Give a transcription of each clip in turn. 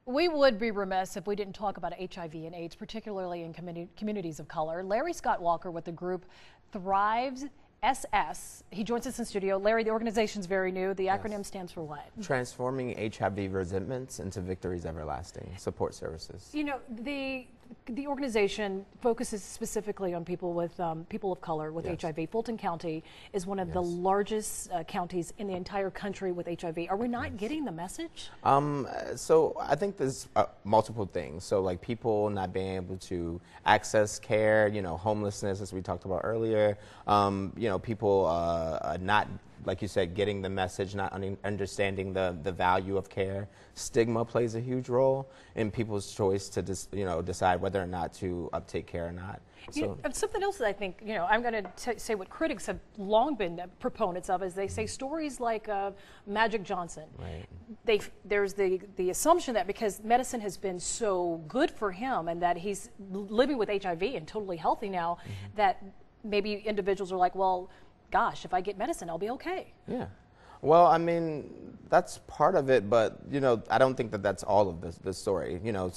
We would be remiss if we didn't talk about HIV and AIDS, particularly in communities of color. Larry Scott Walker with the group Thrives SS. He joins us in studio. Larry, the organization's very new. The acronym stands for what? Transforming HIV resentments into victories everlasting. Support services. You know, the organization focuses specifically on people with people of color with HIV. Fulton County is one of the largest counties in the entire country with HIV. Are we not getting the message? So I think there's multiple things. So like people not being able to access care, you know, homelessness, as we talked about earlier. You know, people not, like you said, getting the message, not understanding the value of care. Stigma plays a huge role in people's choice to decide whether or not to uptake care or not. So something else that I think, you know, I'm going to say what critics have long been proponents of is they say stories like Magic Johnson. Right. There's the assumption that because medicine has been so good for him and that he's living with HIV and totally healthy now, that maybe individuals are like, well, gosh, if I get medicine, I'll be okay. Yeah. Well, I mean, that's part of it, but, you know, I don't think that that's all of the story. You know,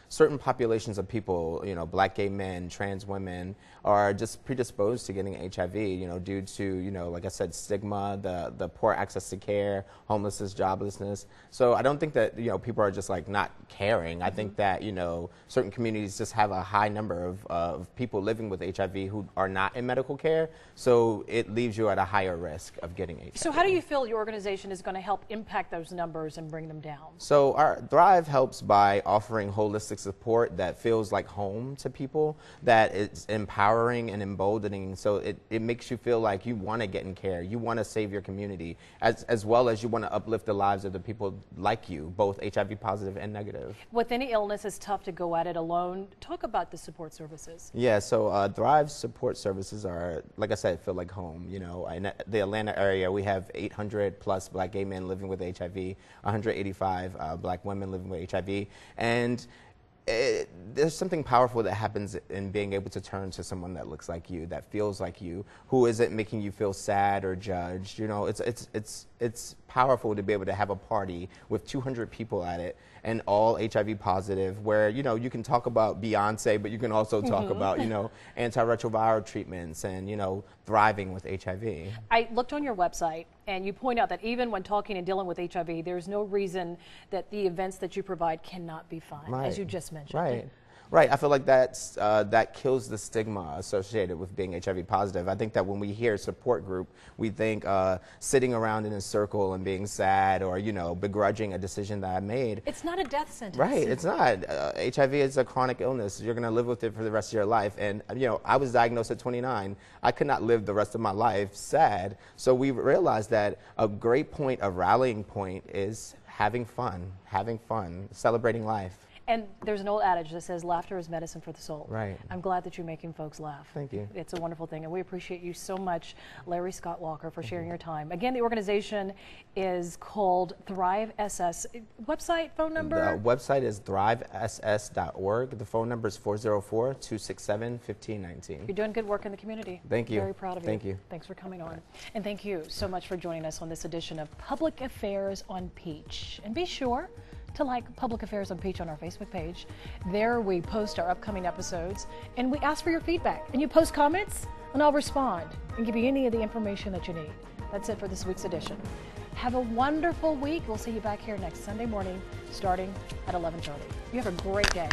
certain populations of people, you know, black gay men, trans women, are just predisposed to getting HIV, you know, due to, you know, like I said, stigma, the poor access to care, homelessness, joblessness. So I don't think that, you know, people are just like not caring. I think that, you know, certain communities just have a high number of people living with HIV who are not in medical care. So it leaves you at a higher risk of getting HIV. So how do you feel your organization is going to help impact those numbers and bring them down? So our Thrive helps by offering holistic support that feels like home to people, that it's empowering and emboldening, so it makes you feel like you want to get in care, you want to save your community, as well as you want to uplift the lives of the people like you, both HIV positive and negative. With any illness, it's tough to go at it alone. Talk about the support services. Yeah, so Thrive support services are, like I said, feel like home. You know, in the Atlanta area, we have 800 plus black gay men living with HIV, 185 black women living with HIV, and there's something powerful that happens in being able to turn to someone that looks like you, that feels like you, who isn't making you feel sad or judged. You know, it's powerful to be able to have a party with 200 people at it and all HIV positive, where, you know, you can talk about Beyonce, but you can also talk about, you know, antiretroviral treatments and, you know, thriving with HIV. I looked on your website and you point out that even when talking and dealing with HIV, there's no reason that the events that you provide cannot be fun, as you just mentioned. Right. Right. I feel like that kills the stigma associated with being HIV positive. I think that when we hear support group, we think sitting around in a circle and being sad or, you know, begrudging a decision that I made. It's not a death sentence. Right. It's not. HIV is a chronic illness. You're going to live with it for the rest of your life. And, you know, I was diagnosed at 29. I could not live the rest of my life sad. So we realized that a great point, a rallying point, is having fun, celebrating life. And there's an old adage that says laughter is medicine for the soul. Right. I'm glad that you're making folks laugh. Thank you. It's a wonderful thing, and we appreciate you so much, Larry Scott Walker, for sharing your time. Again, the organization is called Thrive SS. Website, phone number? The website is thrivess.org. The phone number is 404-267-1519. You're doing good work in the community. Thank you. Very proud of you. Thank you. Thanks for coming on. And thank you so much for joining us on this edition of Public Affairs on Peach. And be sure to like Public Affairs on Peach on our Facebook page. There we post our upcoming episodes and we ask for your feedback. And you post comments and I'll respond and give you any of the information that you need. That's it for this week's edition. Have a wonderful week. We'll see you back here next Sunday morning starting at 11:30. You have a great day.